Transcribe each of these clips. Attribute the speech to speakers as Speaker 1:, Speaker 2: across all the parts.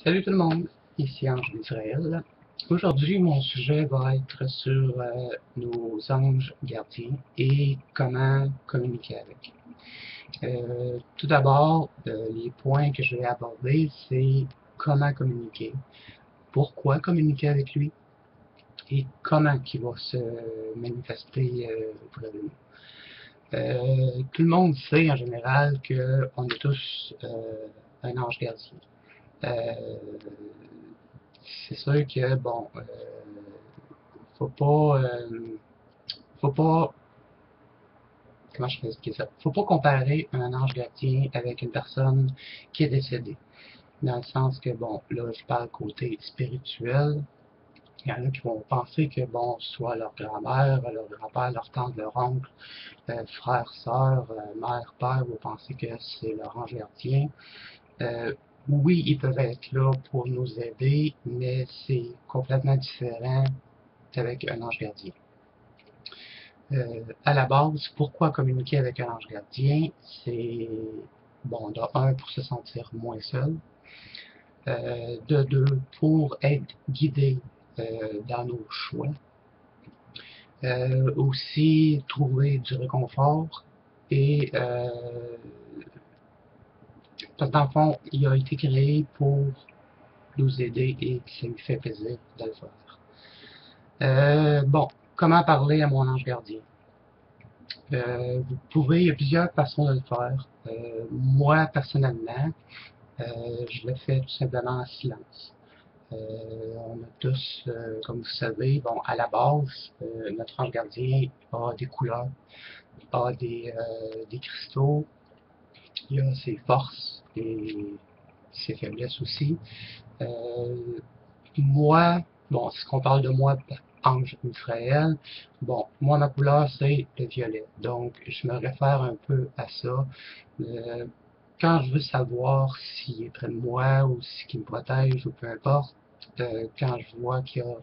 Speaker 1: Salut tout le monde, ici Ange d'Israël. Aujourd'hui, mon sujet va être sur nos anges gardiens et comment communiquer avec. Tout d'abord, les points que je vais aborder, c'est comment communiquer, pourquoi communiquer avec lui et comment il va se manifester auprès de nous. Tout le monde sait en général qu'on est tous un ange gardien. Euh, c'est sûr que, bon, faut pas, faut pas, comment je peux expliquer ça? Faut pas comparer un ange gardien avec une personne qui est décédée. Dans le sens que, bon, là, je parle côté spirituel. Il y en a qui vont penser que, bon, soit leur grand-mère, leur grand-père, leur tante, leur oncle, frère, sœur, mère, père, vont penser que c'est leur ange gardien. Euh, oui, ils peuvent être là pour nous aider, mais c'est complètement différent qu'avec un ange gardien. À la base, pourquoi communiquer avec un ange gardien? C'est, bon, de un, pour se sentir moins seul, de deux, pour être guidé dans nos choix, aussi trouver du réconfort et parce que dans le fond, il a été créé pour nous aider et ça lui fait plaisir de le faire. Bon, comment parler à mon ange gardien? Vous pouvez, il y a plusieurs façons de le faire. Moi, personnellement, je le fais tout simplement en silence. On a tous, comme vous savez, bon, à la base, notre ange gardien a des couleurs, a des cristaux, il a ses forces et ses faiblesses aussi. Euh, Moi, bon, si on parle de moi, Ange Israël, bon, moi, ma couleur, c'est le violet. Donc, je me réfère un peu à ça. Euh, Quand je veux savoir s'il est près de moi ou s'il me protège ou peu importe, quand je vois qu'il y a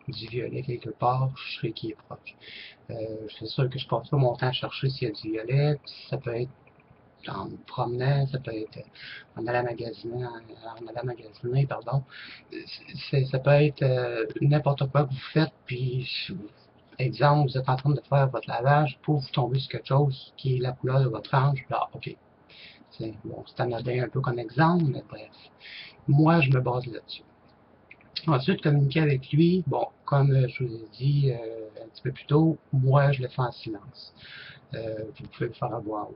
Speaker 1: du violet quelque part, je sais qu'il est proche. C'est sûr que je passe pas mon temps à chercher s'il y a du violet. Ça peut être en me promenant, ça peut être en allant magasiner, pardon. Ça peut être n'importe quoi que vous faites, puis, exemple, vous êtes en train de faire votre lavage, pour vous tomber sur quelque chose qui est la couleur de votre ange, là, ok. Bon, c'est anodin un peu comme exemple, mais bref. Moi, je me base là-dessus. Ensuite, communiquer avec lui, bon, comme je vous ai dit un petit peu plus tôt, moi, je le fais en silence. Vous pouvez le faire à voix haute.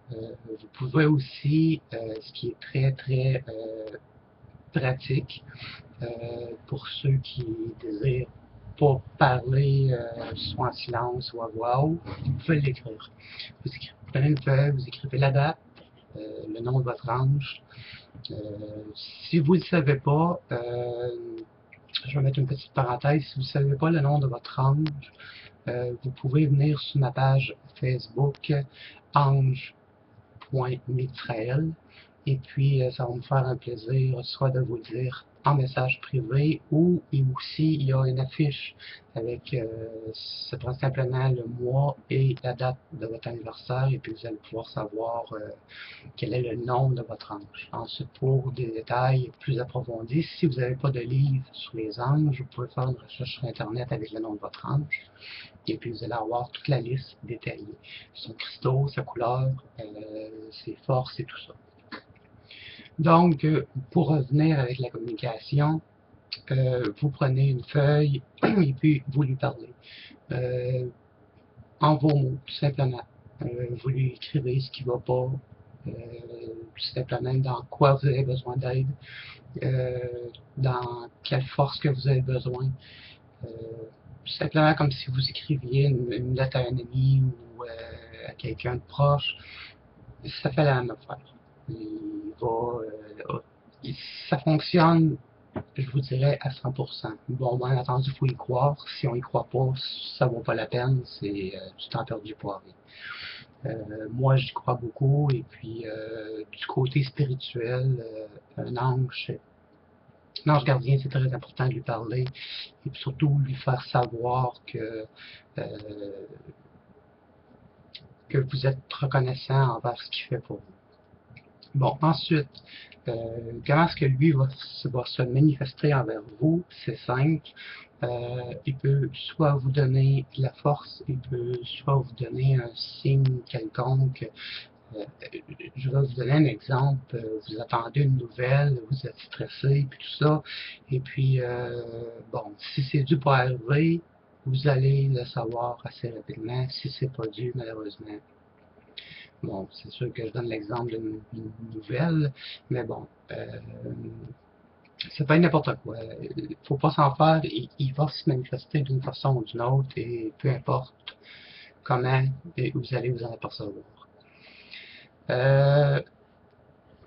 Speaker 1: Vous pouvez aussi, ce qui est très très pratique pour ceux qui désirent pas parler soit en silence ou à voix haute, vous pouvez l'écrire. Vous prenez une feuille, vous écrivez la date, le nom de votre ange. Euh, Si vous ne le savez pas, je vais mettre une petite parenthèse, si vous ne savez pas le nom de votre ange, vous pouvez venir sur ma page Facebook Ange Mitrael. Et puis, ça va me faire un plaisir soit de vous le dire en message privé ou et aussi il y a une affiche avec c'est tout simplement le mois et la date de votre anniversaire et puis vous allez pouvoir savoir quel est le nom de votre ange. Ensuite, pour des détails plus approfondis, si vous n'avez pas de livre sur les anges, vous pouvez faire une recherche sur Internet avec le nom de votre ange. Et puis vous allez avoir toute la liste détaillée. Son cristaux, sa couleur, ses forces et tout ça. Donc, pour revenir avec la communication, vous prenez une feuille et puis vous lui parlez. En vos mots, tout simplement. Vous lui écrivez ce qui ne va pas, tout simplement dans quoi vous avez besoin d'aide, dans quelle force que vous avez besoin. Euh, Tout simplement comme si vous écriviez une lettre à un ami ou à quelqu'un de proche. Ça fait la même affaire. Il va, ça fonctionne, je vous dirais, à 100%. Bon, bien entendu, il faut y croire. Si on y croit pas, ça vaut pas la peine. C'est du temps perdu pour rien. Moi, j'y crois beaucoup. Et puis, du côté spirituel, un ange gardien, c'est très important de lui parler et puis surtout lui faire savoir euh, que vous êtes reconnaissant envers ce qu'il fait pour vous. Bon, ensuite, comment est-ce que lui va se manifester envers vous? C'est simple. Il peut soit vous donner de la force, il peut soit vous donner un signe quelconque. Euh, je vais vous donner un exemple. Vous attendez une nouvelle, vous êtes stressé, puis tout ça. Et puis, bon, si c'est dû pour arriver, vous allez le savoir assez rapidement. Si c'est pas dû, malheureusement, bon, c'est sûr que je donne l'exemple d'une nouvelle, mais bon, ça peut être n'importe quoi. Il faut pas s'en faire. Il va se manifester d'une façon ou d'une autre, et peu importe comment, et vous allez vous en apercevoir. Euh,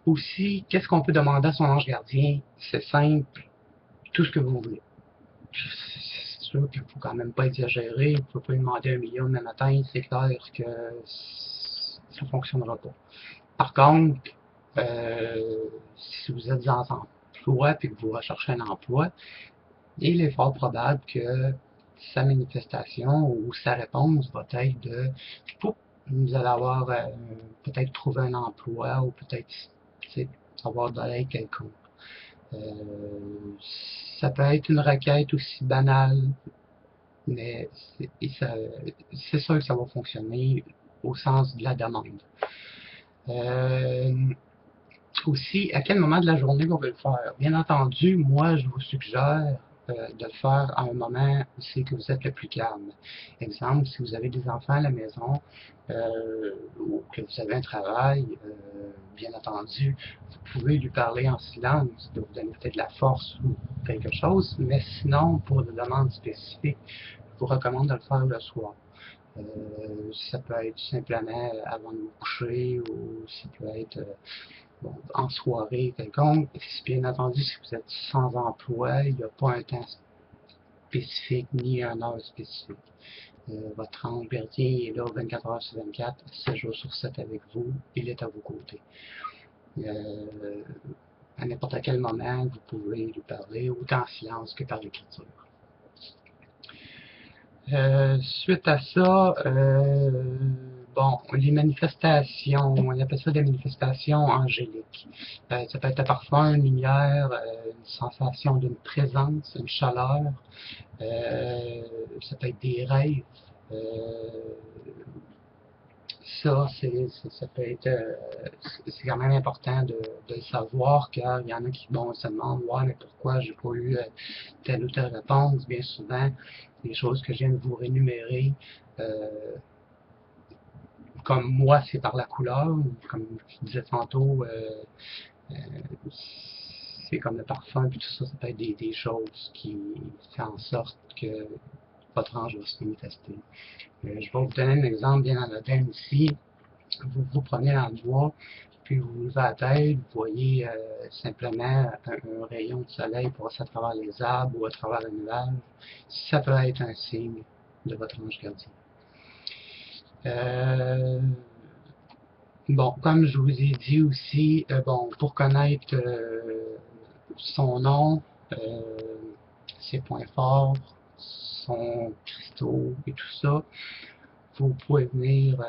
Speaker 1: Aussi, qu'est-ce qu'on peut demander à son ange gardien? C'est simple, tout ce que vous voulez. C'est sûr qu'il ne faut quand même pas exagérer. Vous ne pouvez pas lui demander 1 million demain matin, c'est clair que ça ne fonctionnera pas. Par contre, si vous êtes en emploi et que vous recherchez un emploi, il est fort probable que sa manifestation ou sa réponse va être de vous allez avoir peut-être trouvé un emploi ou peut-être avoir de l'aide quelconque. Ça peut être une requête aussi banale, mais c'est sûr que ça va fonctionner au sens de la demande. Aussi, à quel moment de la journée on veut le faire? Bien entendu, moi, je vous suggère de le faire à un moment où c'est que vous êtes le plus calme. Exemple, si vous avez des enfants à la maison ou que vous avez un travail, bien entendu, vous pouvez lui parler en silence, de vous donner peut-être de la force ou quelque chose, mais sinon, pour des demandes spécifiques, je vous recommande de le faire le soir. Ça peut être simplement avant de vous coucher ou ça peut être bon, en soirée quelconque. Bien entendu, si vous êtes sans emploi, il n'y a pas un temps spécifique ni un heure spécifique. Votre ange gardien est là 24 heures sur 24, 7 jours sur 7 avec vous, il est à vos côtés. À n'importe quel moment, vous pouvez lui parler, autant en silence que par l'écriture. Suite à ça, bon, les manifestations, on appelle ça des manifestations angéliques. Ça peut être parfois une lumière, une sensation d'une présence, une chaleur. Ça peut être des rêves. Ça peut être, c'est quand même important de le savoir, car il y en a qui se demandent, ouais, mais pourquoi j'ai pas eu telle ou telle réponse? Bien souvent, les choses que je viens de vous rémunérer, comme moi, c'est par la couleur, comme je disais tantôt, euh, c'est comme le parfum, puis tout ça, ça peut être des choses qui font en sorte que votre ange va se manifester. Je vais vous donner un exemple bien anodin ici. Vous prenez un bois, puis vous levez la tête, vous voyez simplement un rayon de soleil passer à travers les arbres ou à travers le nuage. Ça peut être un signe de votre ange gardien. Bon, comme je vous ai dit aussi, bon, pour connaître son nom, ses points forts, son cristaux et tout ça, vous pouvez venir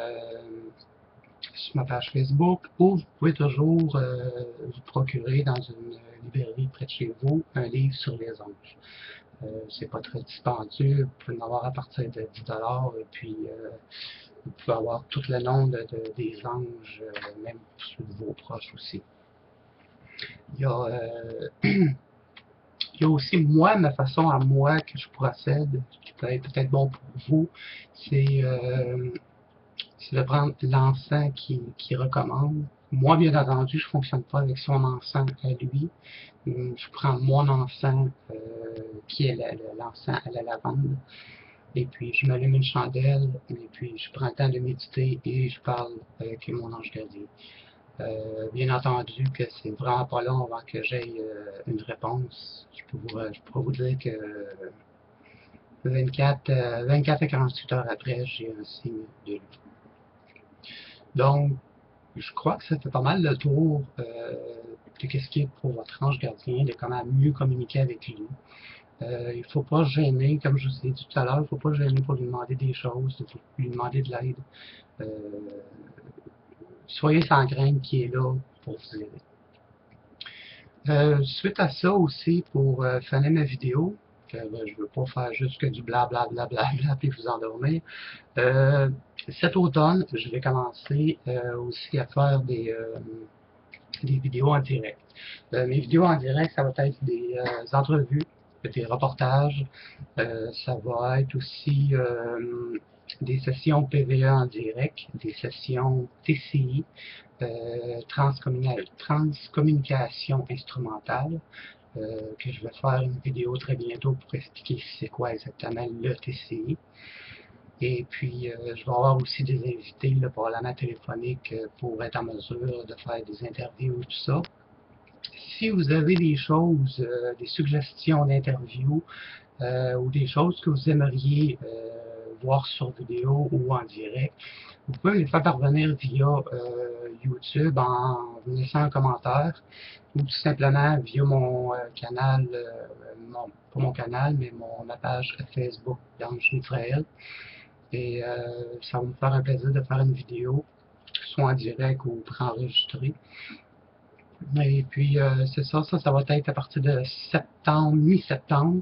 Speaker 1: sur ma page Facebook ou vous pouvez toujours vous procurer dans une librairie près de chez vous un livre sur les anges. C'est pas très dispendieux, vous pouvez en avoir à partir de 10$ et puis vous pouvez avoir tout le nom des anges, même ceux de vos proches aussi. Il y a, il y a aussi moi, ma façon à moi que je procède, qui peut être peut-être bon pour vous, c'est de prendre l'encens qui recommande. Moi, bien entendu, je ne fonctionne pas avec son encens à lui. Je prends mon encens, qui est l'encens à la lavande, et puis je m'allume une chandelle, et puis je prends le temps de méditer et je parle avec mon ange gardien. Bien entendu que c'est vraiment pas long avant que j'aie une réponse. Je pourrais vous dire que 24 à 48 heures après, j'ai un signe de lui. Donc, je crois que ça fait pas mal le tour de ce qui est pour votre ange gardien, de comment mieux communiquer avec lui. Il ne faut pas gêner, comme je vous ai dit tout à l'heure, il ne faut pas gêner pour lui demander des choses, pour lui demander de l'aide. Soyez sans crainte qu'il est là pour vous aider. Suite à ça aussi, pour finir ma vidéo, que je veux pas faire juste que du blablabla puis vous endormir, cet automne, je vais commencer aussi à faire des vidéos en direct. Mes vidéos en direct, ça va être des entrevues, des reportages, ça va être aussi des sessions PVE en direct, des sessions TCI, transcommunication instrumentale, que je vais faire une vidéo très bientôt pour expliquer c'est quoi exactement le TCI. Et puis, je vais avoir aussi des invités, là, probablement téléphoniques, pour être en mesure de faire des interviews et tout ça. Si vous avez des choses, des suggestions d'interviews, ou des choses que vous aimeriez voir sur vidéo ou en direct, vous pouvez les faire parvenir via YouTube en vous laissant un commentaire ou tout simplement via mon canal, pas mon canal, mais ma page Facebook d'Ange Mitraël. Et ça va me faire un plaisir de faire une vidéo, soit en direct ou préenregistrée. Et puis, c'est ça, ça va être à partir de septembre, mi-septembre.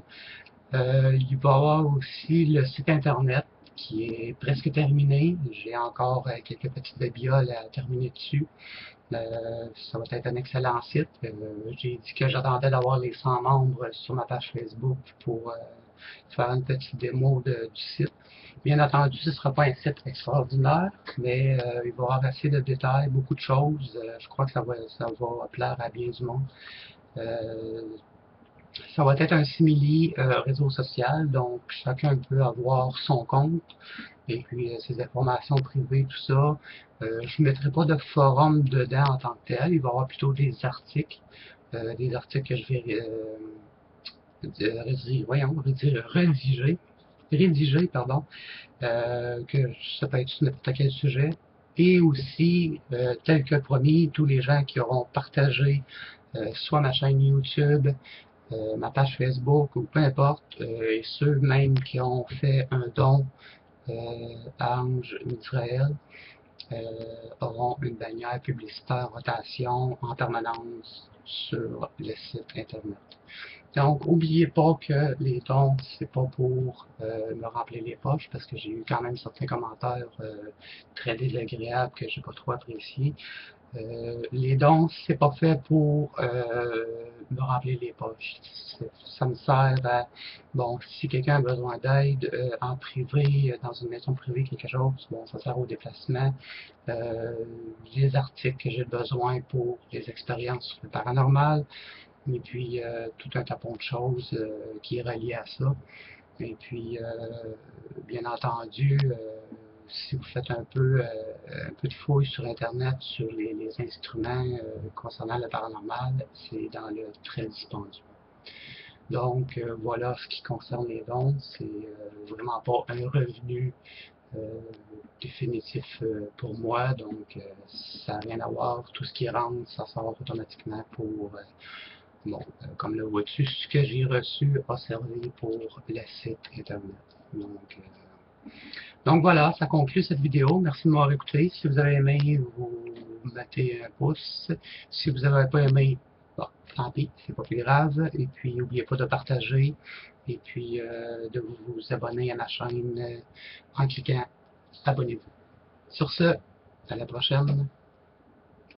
Speaker 1: Il va y avoir aussi le site internet qui est presque terminé. J'ai encore quelques petites babioles à terminer dessus. Ça va être un excellent site. J'ai dit que j'attendais d'avoir les 100 membres sur ma page Facebook pour faire une petite démo du site. Bien entendu, ce ne sera pas un site extraordinaire, mais il va y avoir assez de détails, beaucoup de choses. Je crois que ça va plaire à bien du monde. Ça va être un simili réseau social, donc chacun peut avoir son compte et puis ses informations privées, tout ça. Je ne mettrai pas de forum dedans en tant que tel, il va y avoir plutôt des articles que je vais rédiger, pardon, que ça peut être sur n'importe quel sujet. Et aussi, tel que promis, tous les gens qui auront partagé soit ma chaîne YouTube, ma page Facebook ou peu importe, et ceux même qui ont fait un don à Ange Mitraël auront une bannière publicitaire rotation en permanence sur le site internet. Donc, n'oubliez pas que les dons, c'est pas pour me remplir les poches, parce que j'ai eu quand même certains commentaires très désagréables que j'ai pas trop appréciés. Les dons, c'est pas fait pour me remplir les poches. Ça me sert à, bon, si quelqu'un a besoin d'aide en privé, dans une maison privée, quelque chose, bon, ça sert au déplacement. Les articles que j'ai besoin pour les expériences sur le paranormal, et puis tout un tapon de choses qui est relié à ça. Et puis, bien entendu, si vous faites un peu de fouille sur Internet sur les instruments concernant le paranormal, c'est dans le très dispendieux. Donc, voilà ce qui concerne les dons. C'est vraiment pas un revenu définitif pour moi. Donc, ça n'a rien à voir. Tout ce qui rentre, ça sort automatiquement pour... bon, comme le vois-tu, ce que j'ai reçu a servi pour le site Internet. Donc voilà, ça conclut cette vidéo. Merci de m'avoir écouté. Si vous avez aimé, vous mettez un pouce. Si vous n'avez pas aimé, bon, tant pis, c'est pas plus grave. Et puis, n'oubliez pas de partager. Et puis, de vous abonner à ma chaîne en cliquant abonnez-vous. Sur ce, à la prochaine.